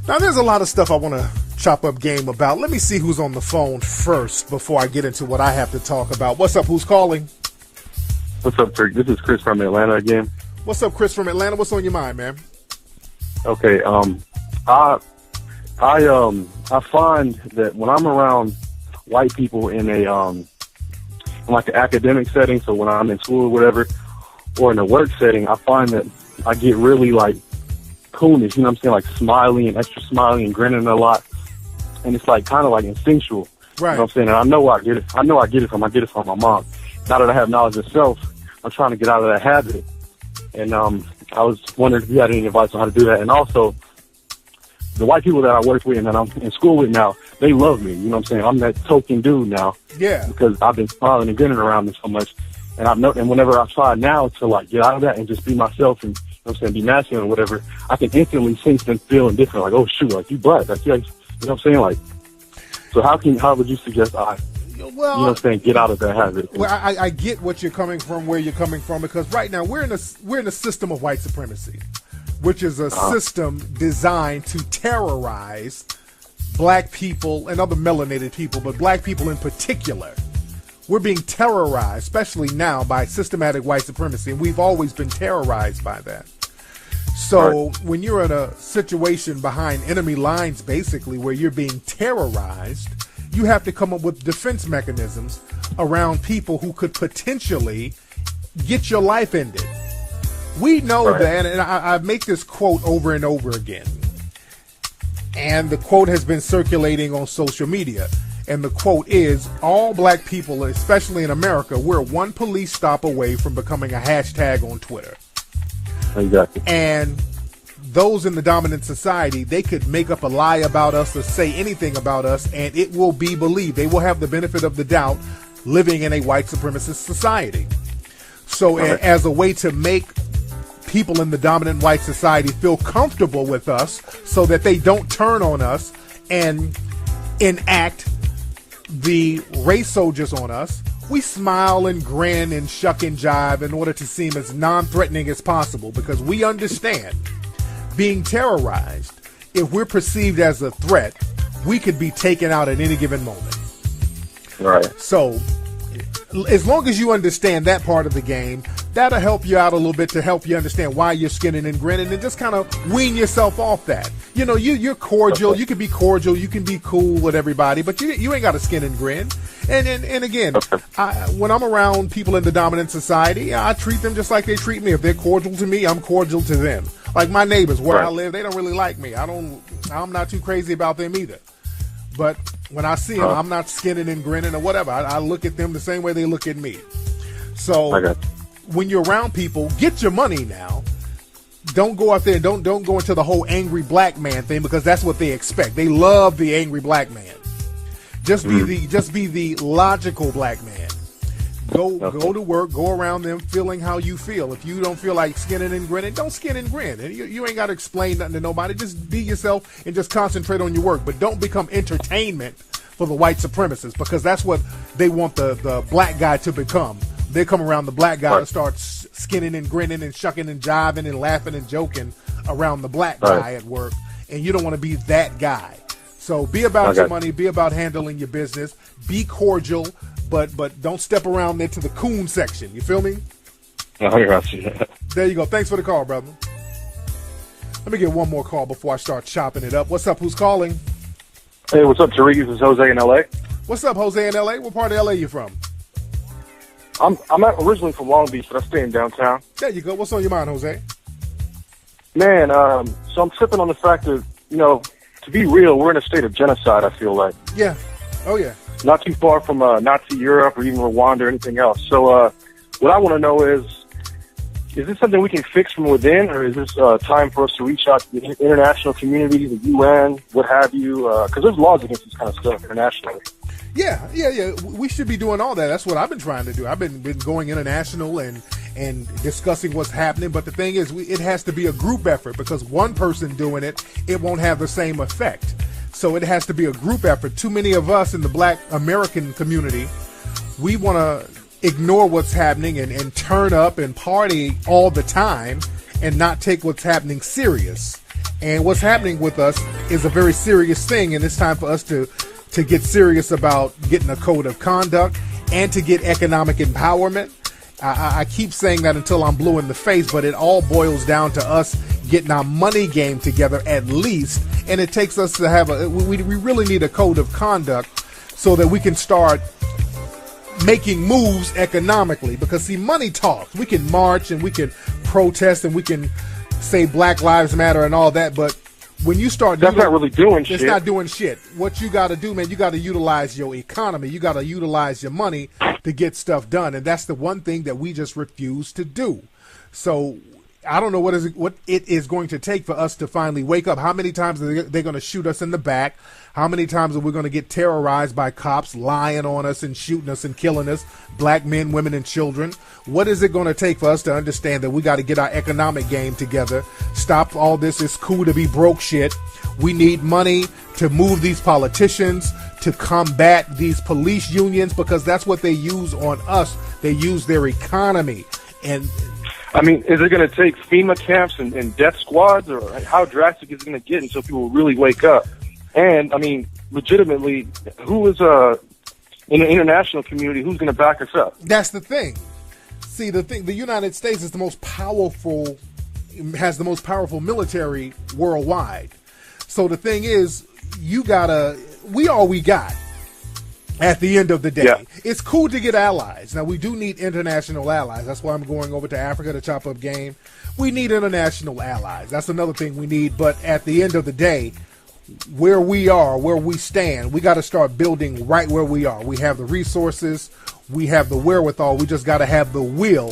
Now, there's a lot of stuff I want to chop up game about. Let me see who's on the phone first before I get into what I have to talk about. What's up? Who's calling? What's up, Tariq? This is Chris from Atlanta again. What's up, Chris from Atlanta? What's on your mind, man? Okay, I find that when I'm around white people in like an academic setting, so when I'm in school or whatever, or in a work setting, I find that I get really like coonish, you know what I'm saying, like smiley and extra smiley and grinning a lot, and it's like kind of like instinctual, right? You know what I'm saying? And I know I get it from my mom. Now that I have knowledge of self, I'm trying to get out of that habit, and I was wondering if you had any advice on how to do that. And also, the white people that I work with and that I'm in school with now, they love me. You know what I'm saying? I'm that token dude now. Yeah. Because I've been smiling and grinning around them so much. And and whenever I try now to like get out of that and just be myself and, you know what I'm saying, be masculine or whatever, I can instantly sense them feeling different. Like, oh shoot, like you black. Like, you know what I'm saying? Like, so how would you suggest you know what I'm saying, get out of that habit? Well, I get what you're coming from, where you're coming from, because right now we're in a system of white supremacy, which is a system designed to terrorize black people and other melanated people, but black people in particular. We're being terrorized, especially now, by systematic white supremacy, and we've always been terrorized by that. So when you're in a situation behind enemy lines, basically, where you're being terrorized, you have to come up with defense mechanisms around people who could potentially get your life ended. We know that, and I make this quote over and over again, and the quote has been circulating on social media, and the quote is, all black people, especially in America, we're one police stop away from becoming a hashtag on Twitter. Exactly. And those in the dominant society, they could make up a lie about us or say anything about us, and it will be believed. They will have the benefit of the doubt living in a white supremacist society. So as a way to make people in the dominant white society feel comfortable with us so that they don't turn on us and enact the race soldiers on us, we smile and grin and shuck and jive in order to seem as non-threatening as possible, because we understand being terrorized, if we're perceived as a threat, we could be taken out at any given moment. Right. So as long as you understand that part of the game, that'll help you out a little bit to help you understand why you're skinning and grinning, and just kind of wean yourself off that. You know, you're cordial. You can be cordial. You can be cool with everybody, but you ain't got to skin and grin. And again, when I'm around people in the dominant society, I treat them just like they treat me. If they're cordial to me, I'm cordial to them. Like my neighbors where I live, they don't really like me. I'm not too crazy about them either. But when I see them, I'm not skinning and grinning or whatever. I look at them the same way they look at me. So when you're around people, get your money now. Don't go out there and don't go into the whole angry black man thing, because that's what they expect. They love the angry black man. Just be the logical black man. Go to work, go around them feeling how you feel. If you don't feel like skinning and grinning, don't skin and grin. And you ain't got to explain nothing to nobody. Just be yourself and just concentrate on your work. But don't become entertainment for the white supremacists, because that's what they want the black guy to become. They come around the black guy to start skinning and grinning and shucking and jiving and laughing and joking around the black guy at work. And you don't want to be that guy. So be about your money. Be about handling your business. Be cordial. But don't step around there to the coon section. You feel me? I got you. There you go. Thanks for the call, brother. Let me get one more call before I start chopping it up. What's up? Who's calling? Hey, what's up, Tariq? This is Jose in L.A. What's up, Jose in L.A.? What part of L.A. you from? I'm originally from Long Beach, but I stay in downtown. There you go. What's on your mind, Jose? Man, so I'm tripping on the fact that, to be real, we're in a state of genocide, I feel like. Yeah. Oh, yeah. Not too far from Nazi Europe or even Rwanda or anything else. So what I want to know is this something we can fix from within, or is this time for us to reach out to the international community, the UN, what have you? Because there's laws against this kind of stuff internationally. Yeah. We should be doing all that. That's what I've been trying to do. I've been going international and discussing what's happening. But the thing is, it has to be a group effort, because one person doing it won't have the same effect. So it has to be a group effort. Too many of us in the black American community, we want to ignore what's happening and turn up and party all the time and not take what's happening serious. And what's happening with us is a very serious thing, and it's time for us to get serious about getting a code of conduct and to get economic empowerment. I keep saying that until I'm blue in the face, but it all boils down to us getting our money game together at least, and it takes us to have we really need a code of conduct so that we can start making moves economically, because see, money talks. We can march and we can protest and we can say Black Lives Matter and all that, but when you start that's not really doing shit. It's not doing shit. What you got to do, man, you got to utilize your economy. You got to utilize your money to get stuff done, and that's the one thing that we just refuse to do. So I don't know what it is going to take for us to finally wake up. How many times are they going to shoot us in the back? How many times are we going to get terrorized by cops lying on us and shooting us and killing us, black men, women, and children? What is it going to take for us to understand that we got to get our economic game together, stop all this "it's cool to be broke" shit? We need money to move these politicians, to combat these police unions, because that's what they use on us. They use their economy. And I mean, is it going to take FEMA camps and death squads, or how drastic is it going to get until people really wake up? And, I mean, legitimately, who is in the international community, who's going to back us up? That's the thing. See, the United States is has the most powerful military worldwide. So the thing is, we all we got at the end of the day. Yeah. It's cool to get allies. Now, we do need international allies. That's why I'm going over to Africa to chop up game. We need international allies. That's another thing we need. But at the end of the day, where we are, where we stand, we got to start building right where we are. We have the resources. We have the wherewithal. We just got to have the will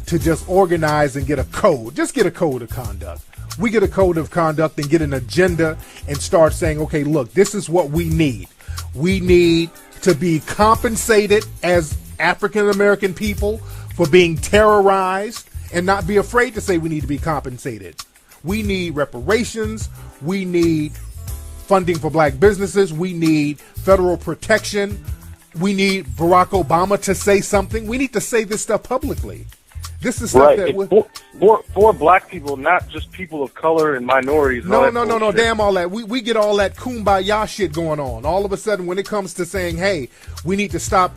to just organize and get a code. Just get a code of conduct. We get a code of conduct and get an agenda and start saying, okay, look, this is what we need. We need to be compensated as African American people for being terrorized, and not be afraid to say we need to be compensated. We need reparations. We need funding for black businesses. We need federal protection. We need Barack Obama to say something. We need to say this stuff publicly. This is stuff that for black people, not just people of color and minorities. No, damn all that. We get all that kumbaya shit going on. All of a sudden, when it comes to saying, hey, we need to stop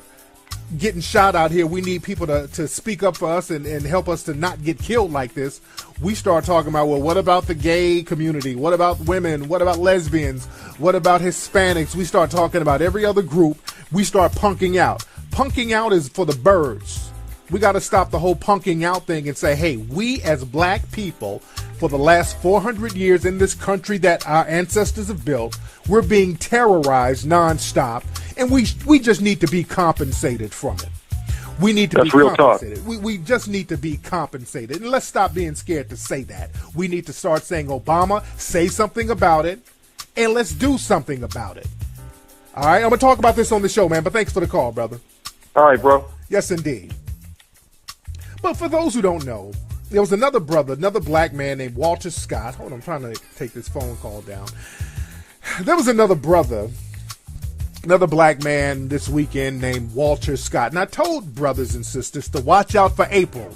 getting shot out here, we need people to speak up for us and help us to not get killed like this, we start talking about, well, what about the gay community? What about women? What about lesbians? What about Hispanics? We start talking about every other group. We start punking out. Punking out is for the birds. We got to stop the whole punking out thing and say, hey, we as black people, for the last 400 years in this country that our ancestors have built, we're being terrorized nonstop, and we just need to be compensated from it. We need to be compensated. We just need to be compensated. And let's stop being scared to say that. We need to start saying, Obama, say something about it, and let's do something about it. All right, I'm going to talk about this on the show, man, but thanks for the call, brother. All right, bro. Yes, indeed. But for those who don't know, there was another brother, another black man named Walter Scott. Hold on, I'm trying to take this phone call down. There was another brother, another black man this weekend named Walter Scott. And I told brothers and sisters to watch out for April.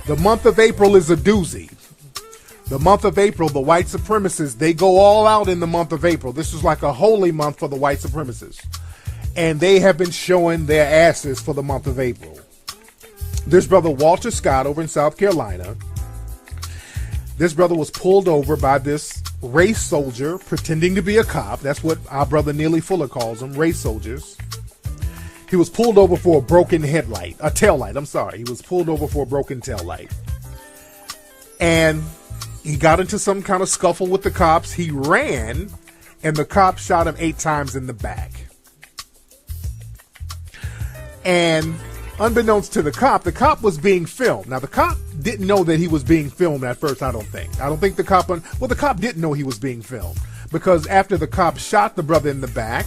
The month of April is a doozy. The month of April, the white supremacists, they go all out in the month of April. This is like a holy month for the white supremacists. And they have been showing their asses for the month of April. This brother, Walter Scott, over in South Carolina, this brother was pulled over by this race soldier pretending to be a cop. That's what our brother Neely Fuller calls them, race soldiers. He was pulled over for a broken tail light. He was pulled over for a broken tail light. And he got into some kind of scuffle with the cops. He ran, and the cop shot him 8 times in the back. And unbeknownst to the cop was being filmed. Now, the cop didn't know that he was being filmed at first, I don't think. The cop didn't know he was being filmed, because after the cop shot the brother in the back,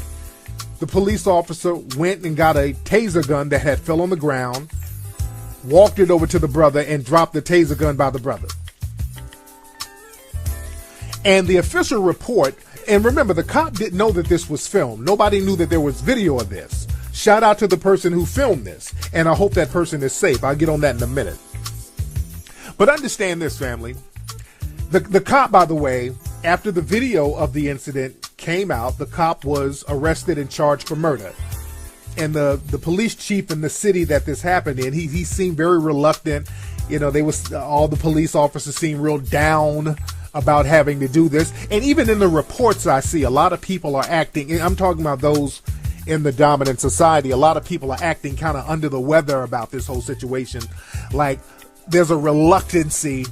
the police officer went and got a taser gun that had fell on the ground, walked it over to the brother, and dropped the taser gun by the brother. And the official report, and remember, the cop didn't know that this was filmed. Nobody knew that there was video of this. Shout out to the person who filmed this, and I hope that person is safe. I'll get on that in a minute. But understand this, family. The cop, by the way, After the video of the incident came out, the cop was arrested and charged for murder. And the police chief in the city that this happened in, he seemed very reluctant. You know, all the police officers seemed real down about having to do this. And even in the reports I see, a lot of people are acting, and I'm talking about those in the dominant society, a lot of people are acting kind of under the weather about this whole situation. Like there's a reluctancy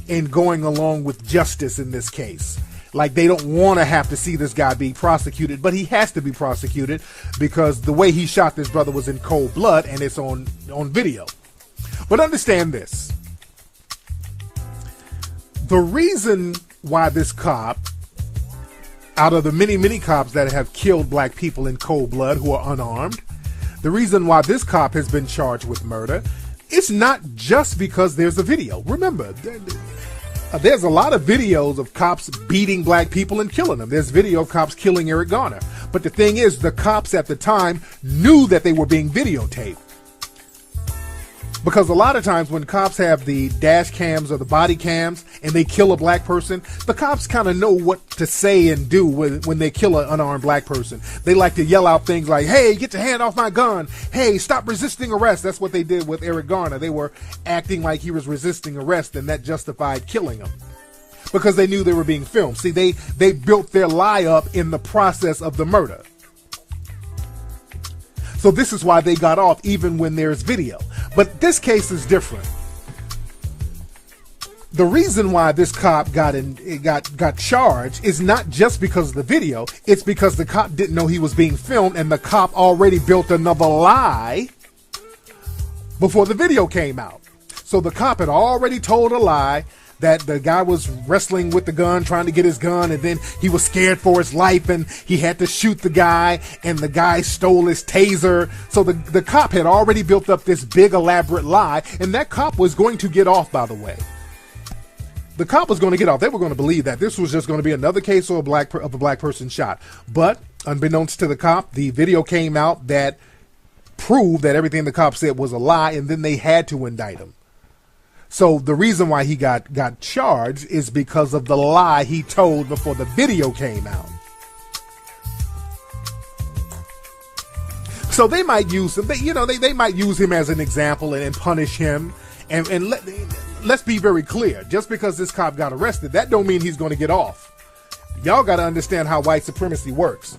in going along with justice in this case. Like they don't want to have to see this guy be prosecuted, but he has to be prosecuted because the way he shot this brother was in cold blood and it's on video. But understand this. The reason why this cop, out of the many cops that have killed black people in cold blood who are unarmed, the reason why this cop has been charged with murder, it's not just because there's a video. Remember, there's a lot of videos of cops beating black people and killing them. There's video of cops killing Eric Garner. But the thing is, the cops at the time knew that they were being videotaped. Because a lot of times when cops have the dash cams or the body cams and they kill a black person, the cops kind of know what to say and do when they kill an unarmed black person. They like to yell out things like, hey, get your hand off my gun. Hey, stop resisting arrest. That's what they did with Eric Garner. They were acting like he was resisting arrest, and that justified killing him because they knew they were being filmed. See, they built their lie up in the process of the murder. So this is why they got off even when there's video. But this case is different. The reason why this cop got charged is not just because of the video. It's because the cop didn't know he was being filmed, and the cop already built another lie before the video came out. So the cop had already told a lie that the guy was wrestling with the gun, trying to get his gun, and then he was scared for his life and he had to shoot the guy, and the guy stole his taser. So the cop had already built up this big elaborate lie, and that cop was going to get off, by the way. The cop was going to get off. They were going to believe that this was just going to be another case of a black person shot. But unbeknownst to the cop, the video came out that proved that everything the cop said was a lie, and then they had to indict him. So the reason why he got charged is because of the lie he told before the video came out. So they might use him. They might use him as an example and punish him. And let's be very clear. Just because this cop got arrested, that don't mean he's going to get off. Y'all got to understand how white supremacy works.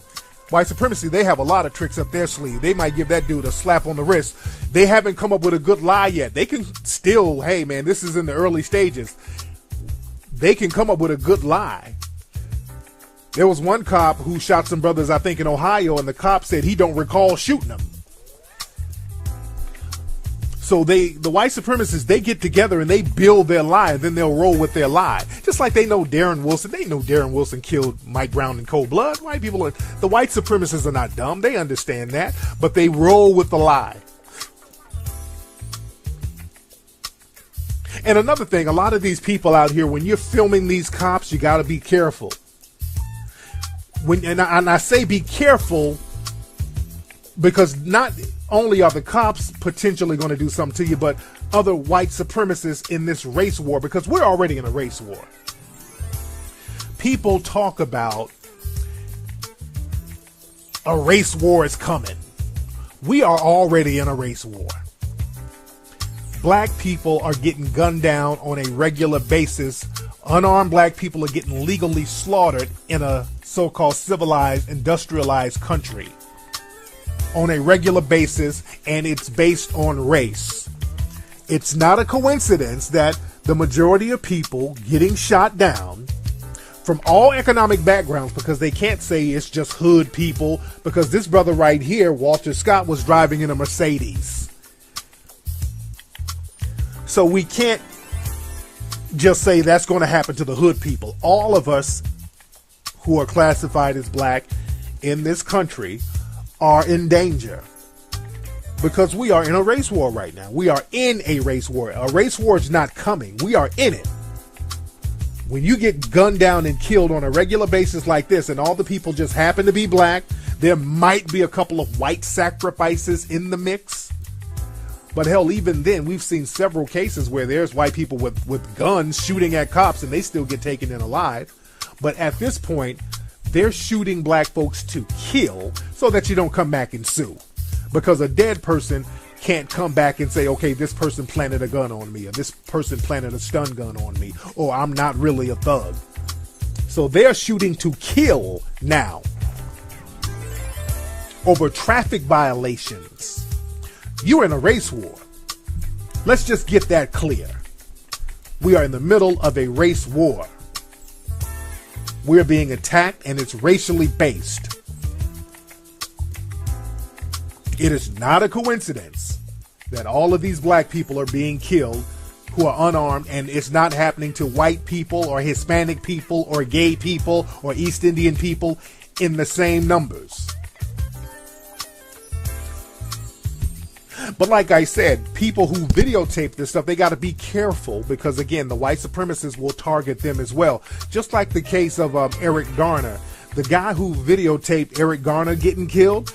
White supremacy, they have a lot of tricks up their sleeve. They might give that dude a slap on the wrist. They haven't come up with a good lie yet. They can still, hey man, this is in the early stages. They can come up with a good lie. There was one cop who shot some brothers, I think in Ohio, and the cop said he don't recall shooting them. So the white supremacists, they get together and they build their lie, and then they'll roll with their lie. Just like they know Darren Wilson. They know Darren Wilson killed Mike Brown in cold blood. The white supremacists are not dumb. They understand that, but they roll with the lie. And another thing, a lot of these people out here, when you're filming these cops, you got to be careful. And I say be careful because not only are the cops potentially going to do something to you, but other white supremacists in this race war, because we're already in a race war. People talk about a race war is coming. We are already in a race war. Black people are getting gunned down on a regular basis. Unarmed black people are getting legally slaughtered in a so-called civilized, industrialized country on a regular basis, and it's based on race. It's not a coincidence that the majority of people getting shot down from all economic backgrounds, because they can't say it's just hood people, because this brother right here, Walter Scott, was driving in a Mercedes. So we can't just say that's going to happen to the hood people. All of us who are classified as black in this country are in danger because we are in a race war right now. We are in a race war. A race war is not coming. We are in it. When you get gunned down and killed on a regular basis like this, and all the people just happen to be black, there might be a couple of white sacrifices in the mix. But hell, even then, we've seen several cases where there's white people with guns shooting at cops and they still get taken in alive. But at this point, they're shooting black folks to kill so that you don't come back and sue. Because a dead person can't come back and say, okay, this person planted a gun on me, or this person planted a stun gun on me, or I'm not really a thug. So they're shooting to kill now over traffic violations. You're in a race war. Let's just get that clear. We are in the middle of a race war. We're being attacked, and it's racially based. It is not a coincidence that all of these black people are being killed who are unarmed, and it's not happening to white people or Hispanic people or gay people or East Indian people in the same numbers. But like I said, people who videotape this stuff, they got to be careful because, again, the white supremacists will target them as well. Just like the case of Eric Garner. The guy who videotaped Eric Garner getting killed,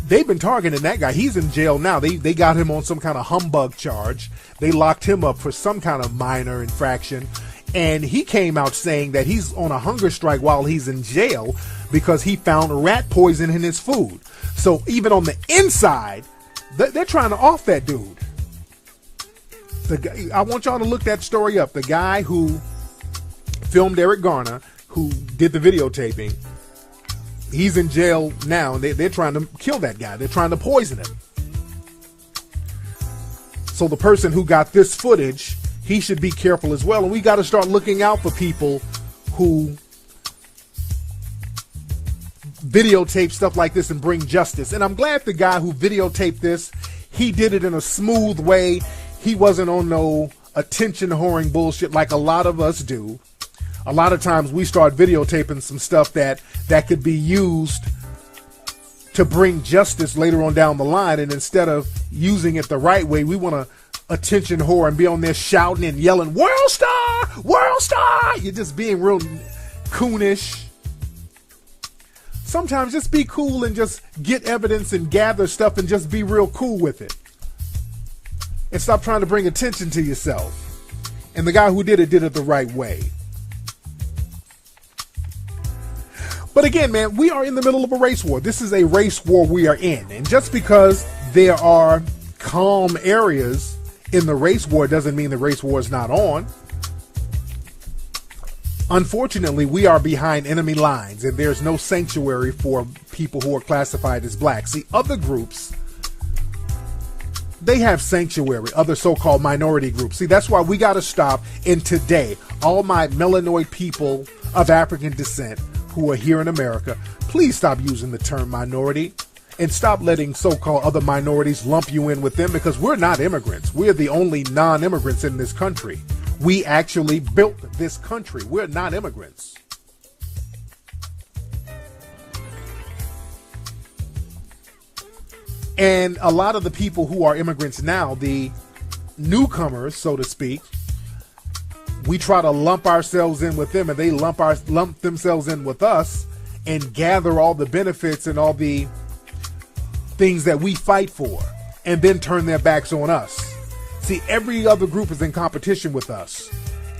they've been targeting that guy. He's in jail now. They got him on some kind of humbug charge. They locked him up for some kind of minor infraction. And he came out saying that he's on a hunger strike while he's in jail because he found rat poison in his food. So even on the inside, they're trying to off that dude. I want y'all to look that story up. The guy who filmed Eric Garner, who did the videotaping, he's in jail now, and they're trying to kill that guy. They're trying to poison him. So the person who got this footage, he should be careful as well. And we got to start looking out for people who videotape stuff like this and bring justice. And I'm glad the guy who videotaped this, he did it in a smooth way. He wasn't on no attention whoring bullshit like a lot of us do. A lot of times we start videotaping some stuff that could be used to bring justice later on down the line, and instead of using it the right way, we want to attention whore and be on there shouting and yelling, "World Star! World Star!" You're just being real coonish. Sometimes just be cool and just get evidence and gather stuff and just be real cool with it. And stop trying to bring attention to yourself. And the guy who did it the right way. But again, man, we are in the middle of a race war. This is a race war we are in. And just because there are calm areas in the race war doesn't mean the race war is not on. Unfortunately, we are behind enemy lines, and there's no sanctuary for people who are classified as black. See, other groups, they have sanctuary, other so-called minority groups. See, that's why we got to stop. And today, all my melanoid people of African descent who are here in America, please stop using the term minority and stop letting so-called other minorities lump you in with them, because we're not immigrants. We're the only non-immigrants in this country. We actually built this country. We're not immigrants. And a lot of the people who are immigrants now, the newcomers, so to speak, we try to lump ourselves in with them, and they lump themselves in with us and gather all the benefits and all the things that we fight for, and then turn their backs on us. See, every other group is in competition with us,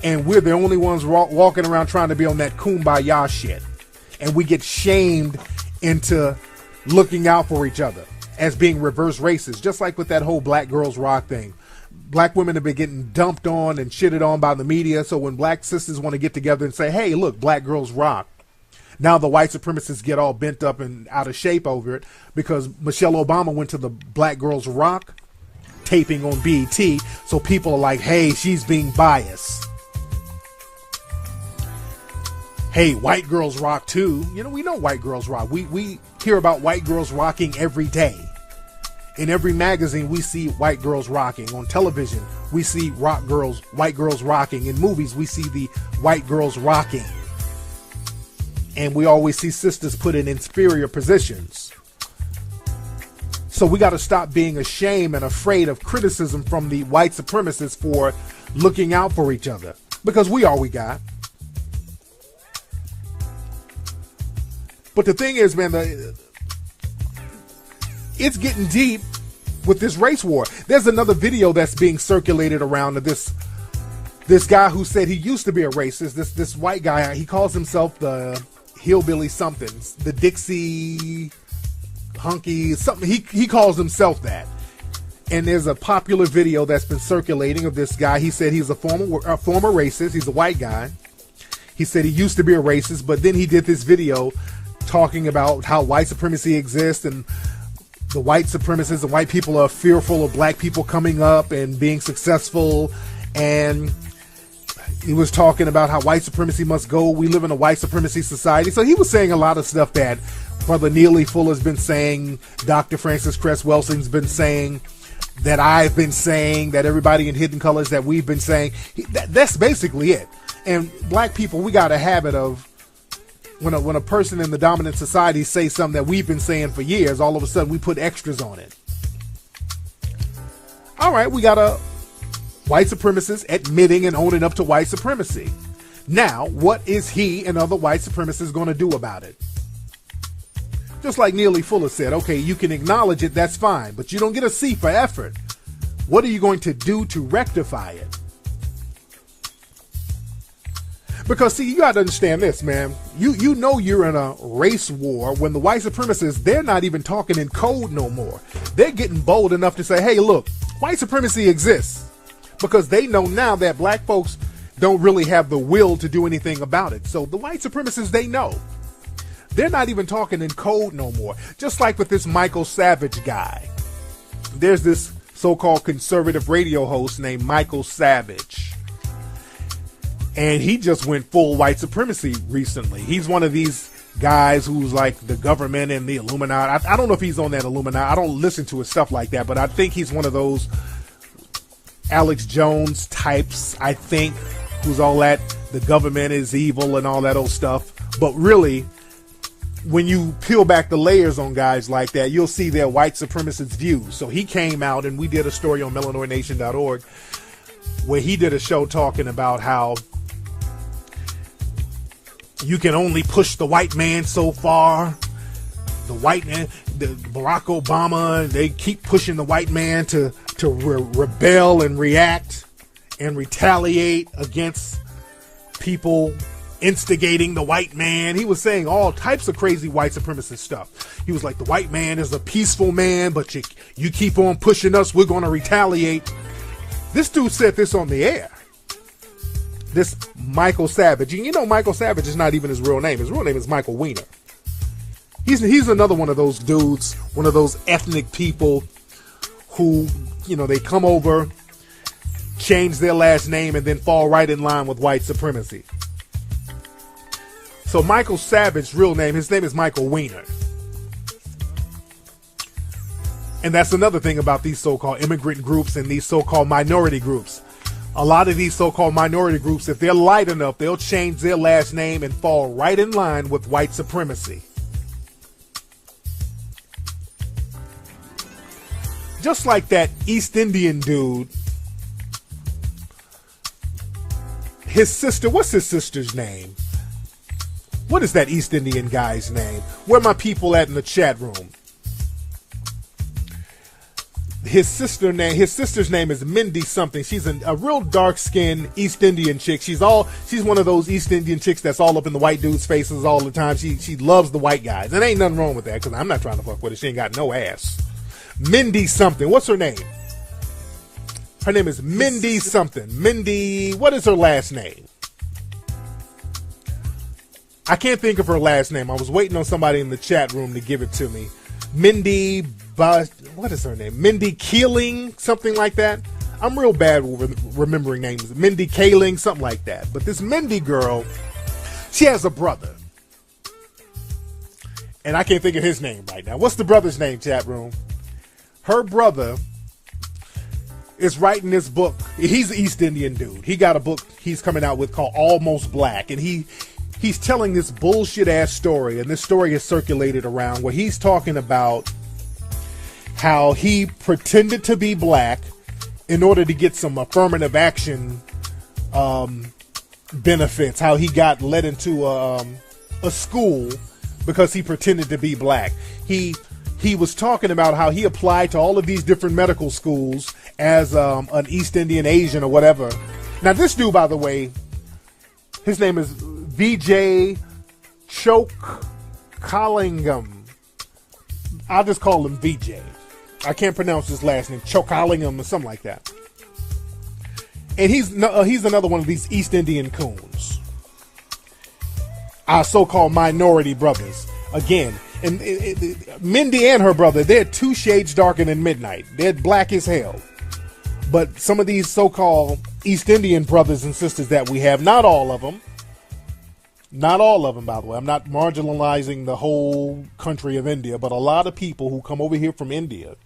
and we're the only ones walking around trying to be on that kumbaya shit. And we get shamed into looking out for each other as being reverse racist, just like with that whole Black Girls Rock thing. Black women have been getting dumped on and shitted on by the media, so when black sisters want to get together and say, hey, look, Black Girls Rock, now the white supremacists get all bent up and out of shape over it because Michelle Obama went to the Black Girls Rock taping on BET, so people are like, hey, she's being biased. Hey, white girls rock too. You know, we know white girls rock. We hear about white girls rocking every day. In every magazine, we see white girls rocking. On television, we see white girls rocking. In movies, we see the white girls rocking. And we always see sisters put in inferior positions. So we got to stop being ashamed and afraid of criticism from the white supremacists for looking out for each other, because we all we got. But the thing is, man, it's getting deep with this race war. There's another video that's being circulated around of this this guy who said he used to be a racist, this white guy, he calls himself the hillbilly something, the Dixie hunky something. He calls himself that. And there's a popular video that's been circulating of this guy. He said he's a former racist. He's a white guy. He said he used to be a racist, but then he did this video talking about how white supremacy exists and the white supremacists and white people are fearful of black people coming up and being successful. And he was talking about how white supremacy must go. We live in a white supremacy society. So he was saying a lot of stuff that Brother Neely Fuller's been saying, Dr. Francis Cress Welsing's been saying, that I've been saying, that everybody in Hidden Colors that we've been saying. That's basically it. And black people, we got a habit of when a person in the dominant society says something that we've been saying for years, all of a sudden we put extras on it. All right, we got a white supremacist admitting and owning up to white supremacy. Now, what is he and other white supremacists going to do about it? Just like Neely Fuller said, okay, you can acknowledge it, that's fine, but you don't get a C for effort. What are you going to do to rectify it? Because, see, you got to understand this, man. You know you're in a race war when the white supremacists, they're not even talking in code no more. They're getting bold enough to say, hey, look, white supremacy exists. Because they know now that black folks don't really have the will to do anything about it. So the white supremacists, they know. They're not even talking in code no more. Just like with this Michael Savage guy. There's this so-called conservative radio host named Michael Savage. And he just went full white supremacy recently. He's one of these guys who's like the government and the Illuminati. I don't know if he's on that Illuminati. I don't listen to his stuff like that, but I think he's one of those Alex Jones types, I think, who's all that the government is evil and all that old stuff. But really, when you peel back the layers on guys like that, you'll see their white supremacist views. So he came out, and we did a story on melanoidnation.org where he did a show talking about how you can only push the white man so far. The white man, the Barack Obama, they keep pushing the white man to rebel and react and retaliate against people instigating the white man. He was saying all types of crazy white supremacist stuff. He was like, the white man is a peaceful man, but you keep on pushing us, we're going to retaliate. This dude said this on the air. This Michael Savage. And you know Michael Savage is not even his real name. His real name is Michael Weiner. He's another one of those dudes, one of those ethnic people who, you know, they come over, change their last name, and then fall right in line with white supremacy. So Michael Savage's real name, his name is Michael Weiner. And that's another thing about these so-called immigrant groups and these so-called minority groups. A lot of these so-called minority groups, if they're light enough, they'll change their last name and fall right in line with white supremacy. Just like that East Indian dude, his sister, what's his sister's name? What is that East Indian guy's name? Where are my people at in the chat room? His sister's name is Mindy something. She's a real dark-skinned East Indian chick. She's one of those East Indian chicks that's all up in the white dudes' faces all the time. She loves the white guys. And ain't nothing wrong with that, because I'm not trying to fuck with her. She ain't got no ass. Mindy something. What's her name? Her name is Mindy something. Mindy, what is her last name? I can't think of her last name. I was waiting on somebody in the chat room to give it to me. What is her name? Mindy Keeling, something like that. I'm real bad with remembering names. Mindy Kaling, something like that. But this Mindy girl, she has a brother. And I can't think of his name right now. What's the brother's name, chat room? Her brother is writing this book. He's an East Indian dude. He got a book he's coming out with called Almost Black. And he's telling this bullshit ass story, and this story is circulated around where he's talking about how he pretended to be black in order to get some affirmative action benefits. How he got led into a school because he pretended to be black. He was talking about how he applied to all of these different medical schools as an East Indian Asian or whatever, Now, this dude, by the way, his name is VJ Choke Collingham. I'll just call him VJ. I can't pronounce his last name, Chokalingam or something like that. And he's another one of these East Indian coons, our so-called minority brothers. Again, and Mindy and her brother, they're 2 shades darker than midnight. They're black as hell. But some of these so-called East Indian brothers and sisters that we have, not all of them, by the way. I'm not marginalizing the whole country of India, but a lot of people who come over here from India,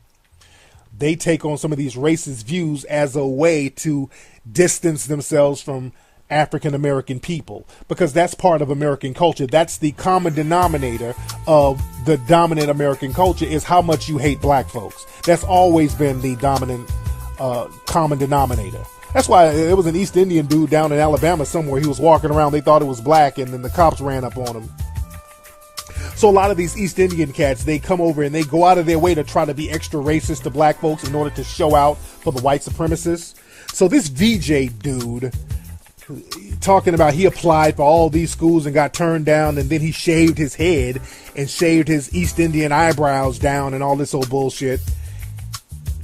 they take on some of these racist views as a way to distance themselves from African American people, because that's part of American culture. That's the common denominator of the dominant American culture, is how much you hate black folks. That's always been the dominant common denominator. That's why it was an East Indian dude down in Alabama somewhere. He was walking around. They thought it was black, and then the cops ran up on him. So a lot of these East Indian cats, they come over and they go out of their way to try to be extra racist to black folks in order to show out for the white supremacists. So this VJ dude, talking about he applied for all these schools and got turned down, and then he shaved his head and shaved his East Indian eyebrows down and all this old bullshit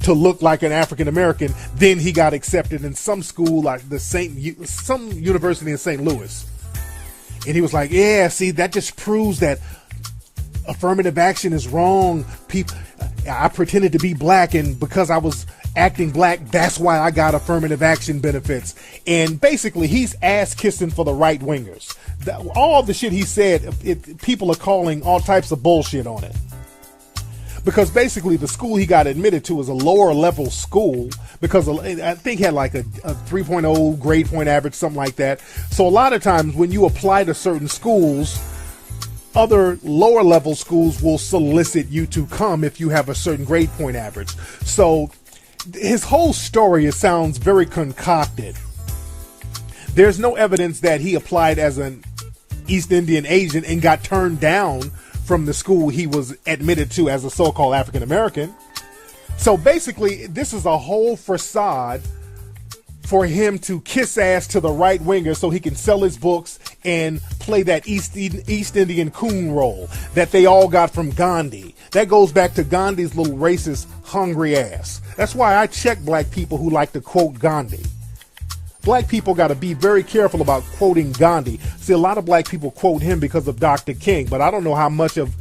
to look like an African American. Then he got accepted in some school, like some university in St. Louis. And he was like, yeah, see, that just proves that affirmative action is wrong. I pretended to be black, and because I was acting black, that's why I got affirmative action benefits. And basically, he's ass kissing for the right wingers. All the shit he said, people are calling all types of bullshit on it. Because basically, the school he got admitted to is a lower level school, because I think he had like a 3.0 grade point average, something like that. So a lot of times when you apply to certain schools, other lower level schools will solicit you to come if you have a certain grade point average. So his whole story, sounds very concocted. There's no evidence that he applied as an East Indian agent and got turned down from the school he was admitted to as a so-called African American. So basically, this is a whole facade for him to kiss ass to the right winger so he can sell his books and play that East Indian coon role that they all got from Gandhi. That goes back to Gandhi's little racist, hungry ass. That's why I check black people who like to quote Gandhi. Black people got to be very careful about quoting Gandhi. See, a lot of black people quote him because of Dr. King, but I don't know how much of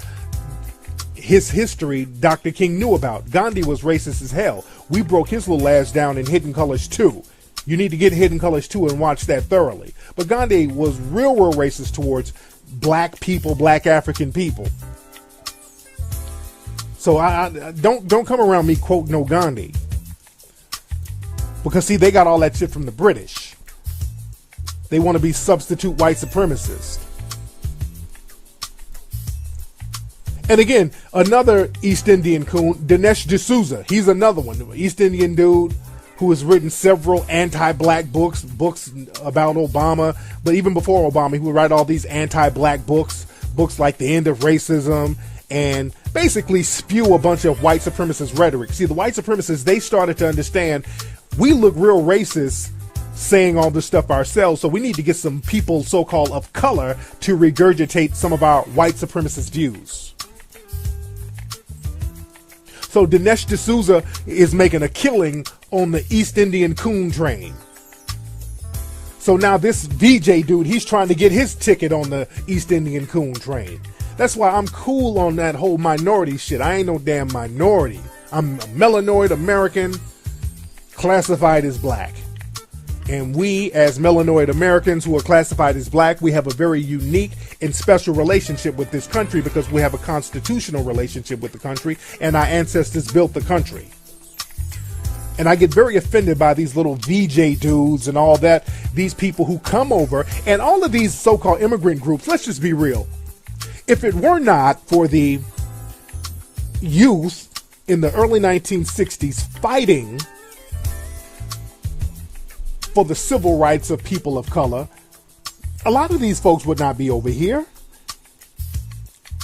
his history Dr. King knew about. Gandhi was racist as hell. We broke his little ass down in Hidden Colors 2. You need to get Hidden Colors 2 and watch that thoroughly. But Gandhi was real racist towards black people, black African people. So I don't come around me quoting no Gandhi. Because see, they got all that shit from the British. They want to be substitute white supremacists. And again, another East Indian coon, Dinesh D'Souza. He's another one, East Indian dude who has written several anti-black books about Obama. But even before Obama, he would write all these anti-black books like The End of Racism, and basically spew a bunch of white supremacist rhetoric. See, the white supremacists, they started to understand we look real racist saying all this stuff ourselves, so we need to get some people so-called of color to regurgitate some of our white supremacist views. So Dinesh D'Souza is making a killing on the East Indian coon train. So now this VJ dude, he's trying to get his ticket on the East Indian coon train. That's why I'm cool on that whole minority shit. I ain't no damn minority. I'm a melanoid American classified as black. And we, as melanoid Americans who are classified as black, we have a very unique and special relationship with this country because we have a constitutional relationship with the country, and our ancestors built the country. And I get very offended by these little VJ dudes and all that, these people who come over, and all of these so-called immigrant groups. Let's just be real. If it were not for the youth in the early 1960s fighting for the civil rights of people of color, a lot of these folks would not be over here.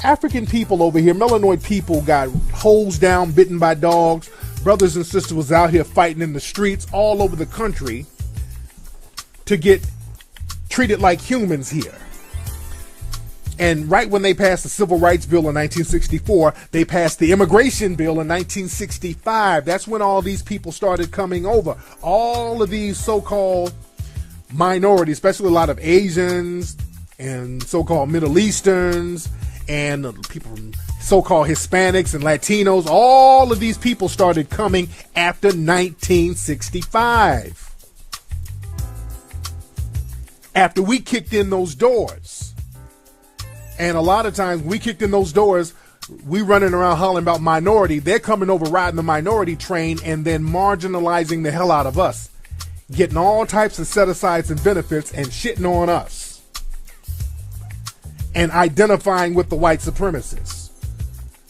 African people over here, melanoid people, got hosed down, bitten by dogs. Brothers and sisters was out here fighting in the streets all over the country to get treated like humans here. And right when they passed the Civil Rights Bill in 1964, they passed the Immigration Bill in 1965. That's when all these people started coming over. All of these so-called minorities, especially a lot of Asians and so-called Middle Easterns and people from so-called Hispanics and Latinos, all of these people started coming after 1965. After we kicked in those doors. And a lot of times we kicked in those doors, we running around hollering about minority. They're coming over riding the minority train and then marginalizing the hell out of us. Getting all types of set-asides and benefits and shitting on us. And identifying with the white supremacists.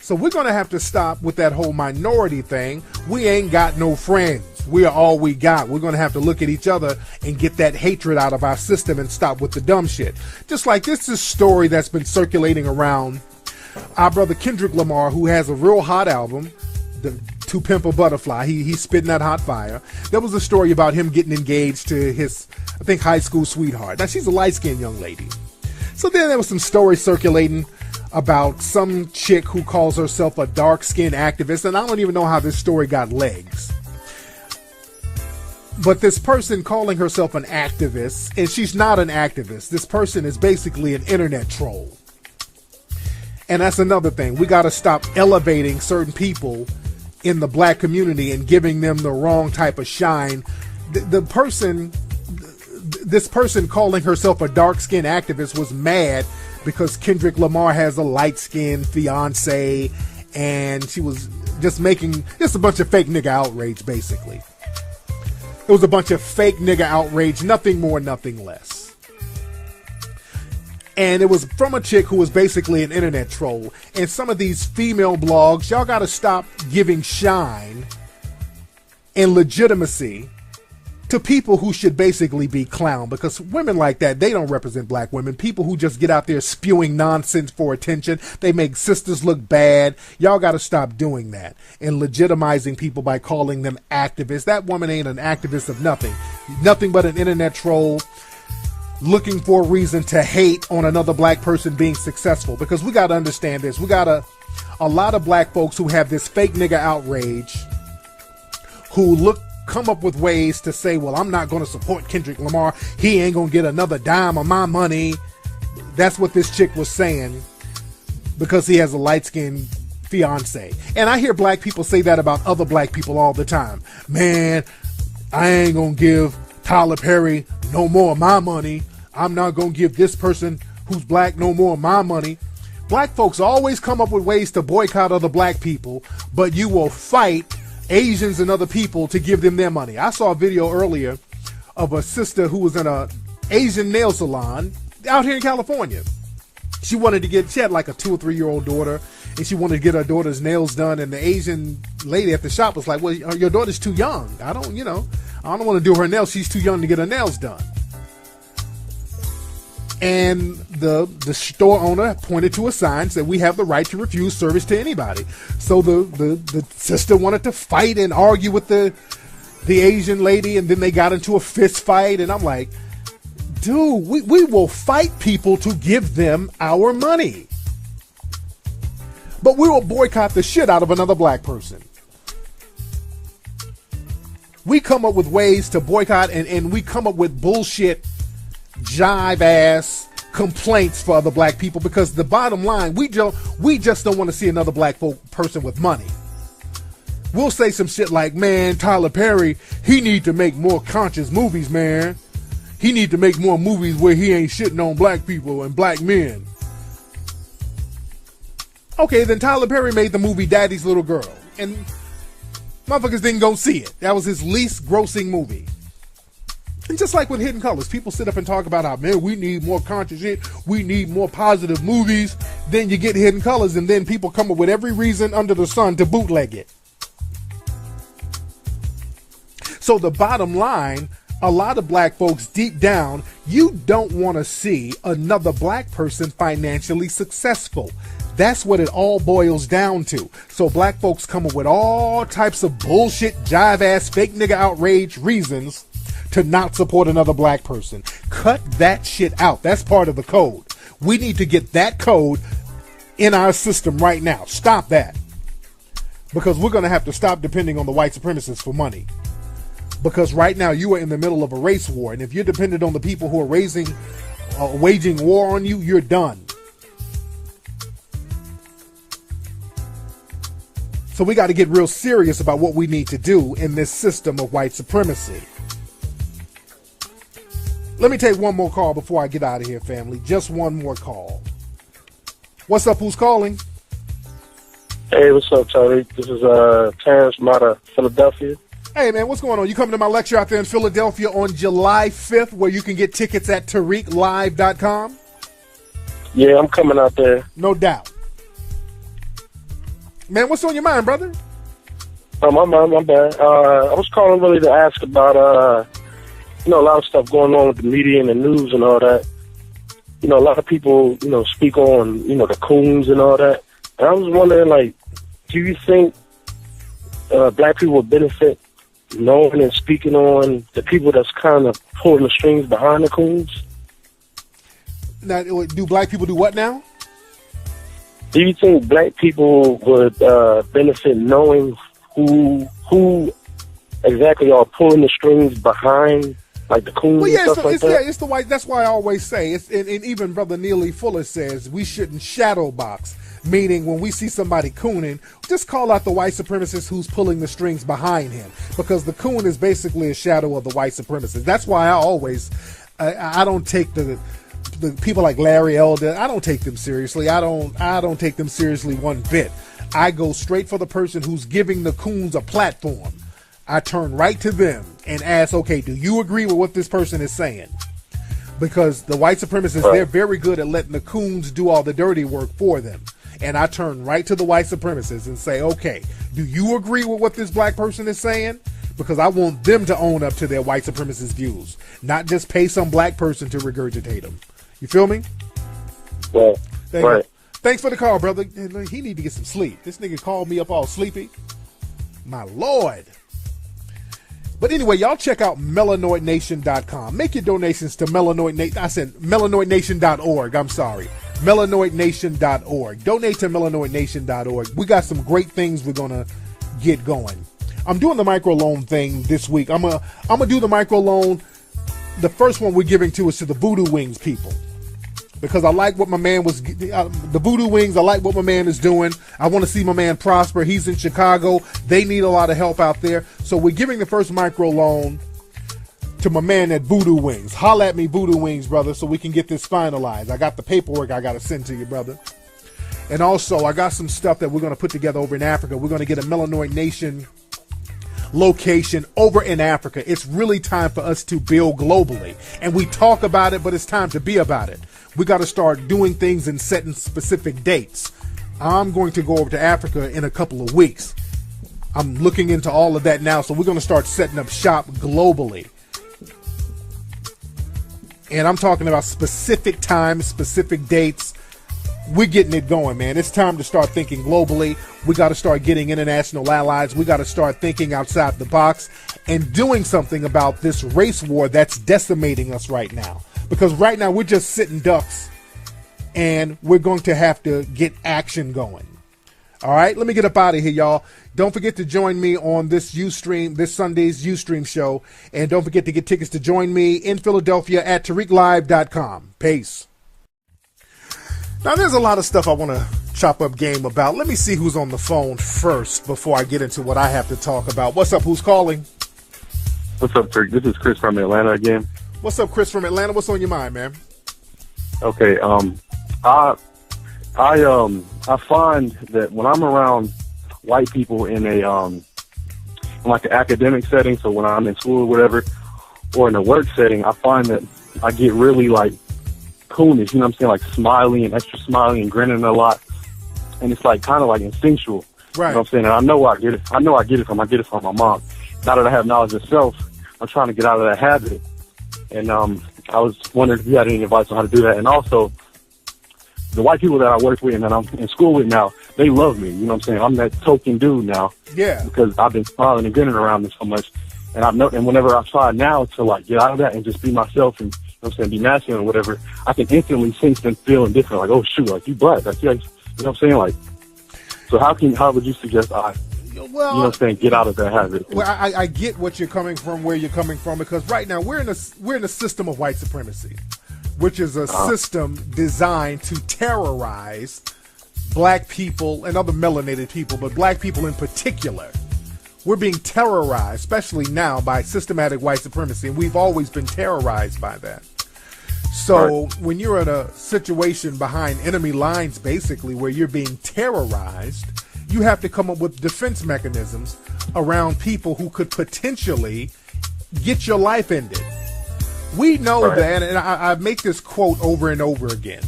So we're going to have to stop with that whole minority thing. We ain't got no friends. We are all we got. We're going to have to look at each other and get that hatred out of our system and stop with the dumb shit. Just like this is a story that's been circulating around our brother Kendrick Lamar, who has a real hot album, To Pimp a Butterfly. He's spitting that hot fire. There was a story about him getting engaged to his, I think, high school sweetheart. Now, she's a light-skinned young lady. So then there was some stories circulating about some chick who calls herself a dark-skinned activist, and I don't even know how this story got legs. But this person calling herself an activist, and she's not an activist. This person is basically an internet troll. And that's another thing. We got to stop elevating certain people in the black community and giving them the wrong type of shine. This person calling herself a dark-skinned activist was mad because Kendrick Lamar has a light-skinned fiance, and she was just making just a bunch of fake nigga outrage, basically. It was a bunch of fake nigga outrage, nothing more, nothing less. And it was from a chick who was basically an internet troll. And some of these female blogs, y'all got to stop giving shine and legitimacy to people who should basically be clowned, because women like that, they don't represent black women. People who just get out there spewing nonsense for attention, they make sisters look bad. Y'all got to stop doing that and legitimizing people by calling them activists. That woman ain't an activist of nothing but an internet troll looking for a reason to hate on another black person being successful. Because we got to understand this. We got a lot of black folks who have this fake nigga outrage, who come up with ways to say, well, I'm not going to support Kendrick Lamar. He ain't going to get another dime of my money. That's what this chick was saying because he has a light-skinned fiance. And I hear black people say that about other black people all the time. Man, I ain't going to give Tyler Perry no more of my money. I'm not going to give this person who's black no more of my money. Black folks always come up with ways to boycott other black people, but you will fight Asians and other people to give them their money. I saw a video earlier of a sister who was in a Asian nail salon out here in California. She had like a 2 or 3 year old daughter, and she wanted to get her daughter's nails done. And the Asian lady at the shop was like, well, your daughter's too young. I don't want to do her nails. She's too young to get her nails done. And the store owner pointed to a sign, said, we have the right to refuse service to anybody. So the sister wanted to fight and argue with the Asian lady, and then they got into a fist fight. And I'm like, dude, we will fight people to give them our money. But we will boycott the shit out of another black person. We come up with ways to boycott, and we come up with bullshit jive ass complaints for other black people, because the bottom line, we just don't want to see another black person with money. We'll say some shit like, man, Tyler Perry, he need to make more conscious movies, man. He need to make more movies where he ain't shitting on black people and black men. Okay, then Tyler Perry made the movie Daddy's Little Girl, and motherfuckers didn't go see it. That was his least grossing movie. And just like with Hidden Colors, people sit up and talk about how, man, we need more conscious shit, we need more positive movies. Then you get Hidden Colors, and then people come up with every reason under the sun to bootleg it. So the bottom line, a lot of black folks deep down, you don't want to see another black person financially successful. That's what it all boils down to. So black folks come up with all types of bullshit, jive ass, fake nigga outrage reasons to not support another black person. Cut that shit out. That's part of the code. We need to get that code in our system right now. Stop that. Because we're going to have to stop depending on the white supremacists for money. Because right now you are in the middle of a race war. And if you're dependent on the people who are waging war on you, you're done. So we got to get real serious about what we need to do in this system of white supremacy. Let me take one more call before I get out of here, family. Just one more call. What's up? Who's calling? Hey, what's up, Tariq? This is Terrence from out of Philadelphia. Hey, man, what's going on? You coming to my lecture out there in Philadelphia on July 5th, where you can get tickets at TariqLive.com? Yeah, I'm coming out there. No doubt. Man, what's on your mind, brother? Oh, my bad. I was calling really to ask about, a lot of stuff going on with the media and the news and all that. A lot of people, speak on, the coons and all that. And I was wondering, like, do you think black people would benefit knowing and speaking on the people that's kind of pulling the strings behind the coons? Now, do black people do what now? Do you think black people would benefit knowing who exactly are pulling the strings behind, like the coons and stuff like that? Yeah, it's the white. That's why I always say, and even Brother Neely Fuller says, we shouldn't shadow box. Meaning, when we see somebody cooning, just call out the white supremacist who's pulling the strings behind him, because the coon is basically a shadow of the white supremacist. That's why I don't take the people like Larry Elder. I don't take them seriously. I don't take them seriously one bit. I go straight for the person who's giving the coons a platform. I turn right to them and ask, okay, do you agree with what this person is saying? Because the white supremacists, they're very good at letting the coons do all the dirty work for them. And I turn right to the white supremacists and say, okay, do you agree with what this black person is saying? Because I want them to own up to their white supremacist views, not just pay some black person to regurgitate them. You feel me? Well, right. Thanks for the call, brother. He need to get some sleep. This nigga called me up all sleepy. My Lord. But anyway, y'all check out melanoidnation.com. Make your donations to melanoidnation.org. I'm sorry. melanoidnation.org. Donate to melanoidnation.org. We got some great things we're going to get going. I'm doing the microloan thing this week. I'm gonna do the microloan. The first one we're giving to is to the Voodoo Wings people, because I like what my man was, the Voodoo Wings, I like what my man is doing. I want to see my man prosper. He's in Chicago. They need a lot of help out there. So we're giving the first microloan to my man at Voodoo Wings. Holla at me, Voodoo Wings, brother, so we can get this finalized. I got the paperwork I got to send to you, brother. And also, I got some stuff that we're going to put together over in Africa. We're going to get a Melanoid Nation location over in Africa. It's really time for us to build globally. And we talk about it, but it's time to be about it. We got to start doing things and setting specific dates. I'm going to go over to Africa in a couple of weeks. I'm looking into all of that now, so we're going to start setting up shop globally. And I'm talking about specific times, specific dates. We're getting it going, man. It's time to start thinking globally. We got to start getting international allies. We got to start thinking outside the box and doing something about this race war that's decimating us right now. Because right now we're just sitting ducks, and we're going to have to get action going. All right, let me get up out of here, y'all. Don't forget to join me on this Ustream, this Sunday's Ustream show. And don't forget to get tickets to join me in Philadelphia at TariqLive.com. Peace. Now, there's a lot of stuff I want to chop up game about. Let me see who's on the phone first before I get into what I have to talk about. What's up? Who's calling? What's up, Tariq? This is Chris from Atlanta again. What's up, Chris from Atlanta? What's on your mind, man? Okay, I find that when I'm around white people in a in like an academic setting, so when I'm in school or whatever, or in a work setting, I find that I get really like coonish, you know what I'm saying, like smiling and extra smiling and grinning a lot, and it's like kind of like instinctual, right? You know what I'm saying? And I know I get it. I get it from my mom. Now that I have knowledge of self, I'm trying to get out of that habit. And I was wondering if you had any advice on how to do that. And also, the white people that I work with and that I'm in school with now, they love me. You know what I'm saying? I'm that token dude now. Yeah. Because I've been smiling and grinning around them so much. And and whenever I try now to like get out of that and just be myself and, you know what I'm saying, be masculine or whatever, I can instantly sense them feeling different. Like, oh shoot, like you black. Like, you know what I'm saying? Like, so how would you suggest you know what I'm saying, get out of that habit? Well, I get what you're coming from, where you're coming from, because right now we're in a system of white supremacy, which is a system designed to terrorize black people and other melanated people, but black people in particular. We're being terrorized, especially now, by systematic white supremacy, and we've always been terrorized by that. So when you're in a situation behind enemy lines, basically, where you're being terrorized, you have to come up with defense mechanisms around people who could potentially get your life ended. We know that, and I make this quote over and over again,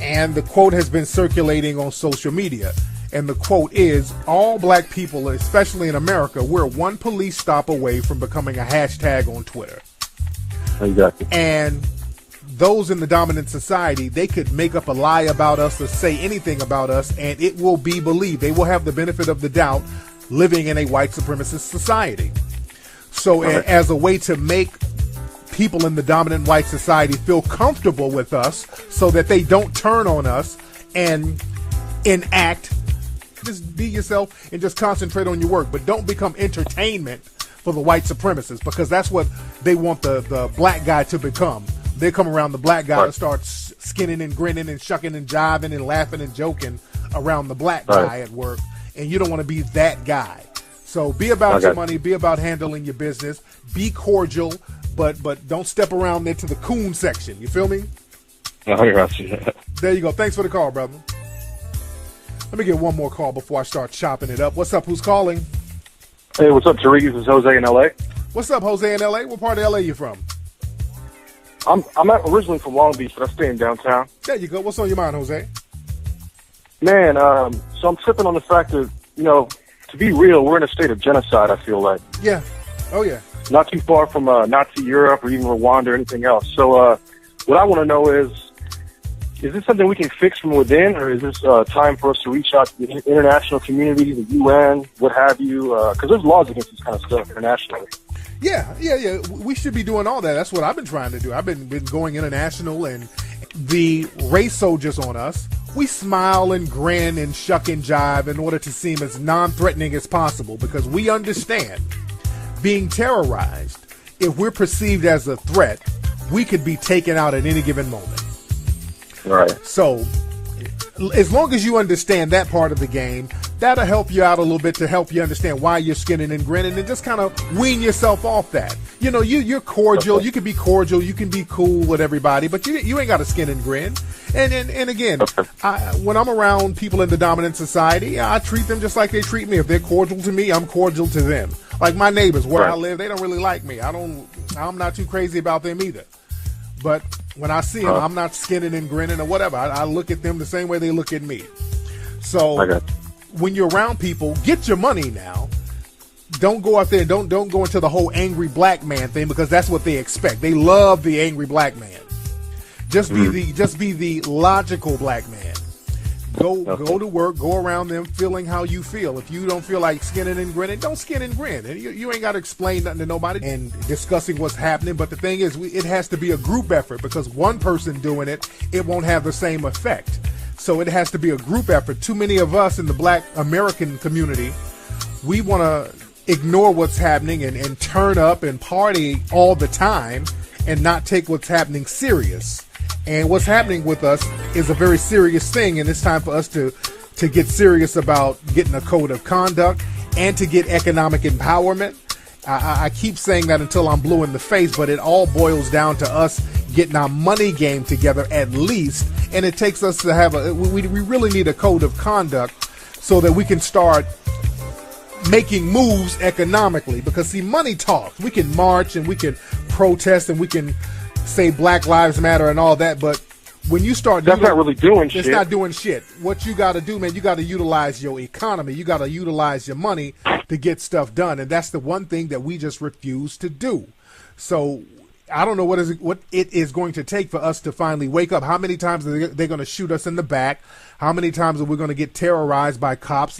and the quote has been circulating on social media, and the quote is, all black people, especially in America, we're one police stop away from becoming a hashtag on Twitter. Exactly. And those in the dominant society, they could make up a lie about us or say anything about us, and it will be believed. They will have the benefit of the doubt living in a white supremacist society. So as a way to make people in the dominant white society feel comfortable with us so that they don't turn on us and enact, just be yourself and just concentrate on your work, but don't become entertainment for the white supremacists, because that's what they want the black guy to become. They come around the black guy to start skinning and grinning and shucking and jiving and laughing and joking around the black guy at work, and you don't want to be that guy. So be about your money, be about handling your business, be cordial, but don't step around into the coon section. You feel me? There you go. Thanks for the call, brother. Let me get one more call before I start chopping it up. What's up? Who's calling? Hey, what's up, Tariq? This is Jose in L.A. What's up, Jose in L.A.? What part of L.A. you from? I'm originally from Long Beach, but I stay in downtown. There you go. What's on your mind, Jose? Man, so I'm tripping on the fact that, to be real, we're in a state of genocide, I feel like. Yeah. Oh, yeah. Not too far from Nazi Europe or even Rwanda or anything else. So what I want to know is this something we can fix from within, or is this time for us to reach out to the international community, the UN, what have you? Because there's laws against this kind of stuff internationally. Yeah. We should be doing all that. That's what I've been trying to do. I've been going international, and the race soldiers on us, we smile and grin and shuck and jive in order to seem as non-threatening as possible, because we understand being terrorized, if we're perceived as a threat, we could be taken out at any given moment. Right. So as long as you understand that part of the game, that'll help you out a little bit to help you understand why you're skinning and grinning, and just kind of wean yourself off that. You're cordial. You can be cordial. You can be cool with everybody, but you ain't got to skin and grin. And again, when I'm around people in the dominant society, I treat them just like they treat me. If they're cordial to me, I'm cordial to them. Like my neighbors where I live, they don't really like me. I'm not too crazy about them either. But when I see them, I'm not skinning and grinning or whatever. I look at them the same way they look at me. So when you're around people, get your money now. Don't go out there and don't go into the whole angry black man thing, because that's what they expect. They love the angry black man. Just be the logical black man. Go to work, go around them feeling how you feel. If you don't feel like skinning and grinning, don't skin and grin. And you ain't got to explain nothing to nobody and discussing what's happening. But the thing is, it has to be a group effort, because one person doing it won't have the same effect. So it has to be a group effort. Too many of us in the black American community, we want to ignore what's happening and turn up and party all the time and not take what's happening serious. And what's happening with us is a very serious thing, and it's time for us to get serious about getting a code of conduct and to get economic empowerment. I keep saying that until I'm blue in the face, but it all boils down to us getting our money game together at least, and it takes us to have we really need a code of conduct so that we can start making moves economically, because see, money talks. We can march and we can protest and we can say Black Lives Matter and all that, but when you start that's not really doing shit. It's not doing shit. What you got to do, man, you got to utilize your economy. You got to utilize your money to get stuff done, and that's the one thing that we just refuse to do. So I don't know what it is going to take for us to finally wake up. How many times are they going to shoot us in the back? How many times are we going to get terrorized by cops?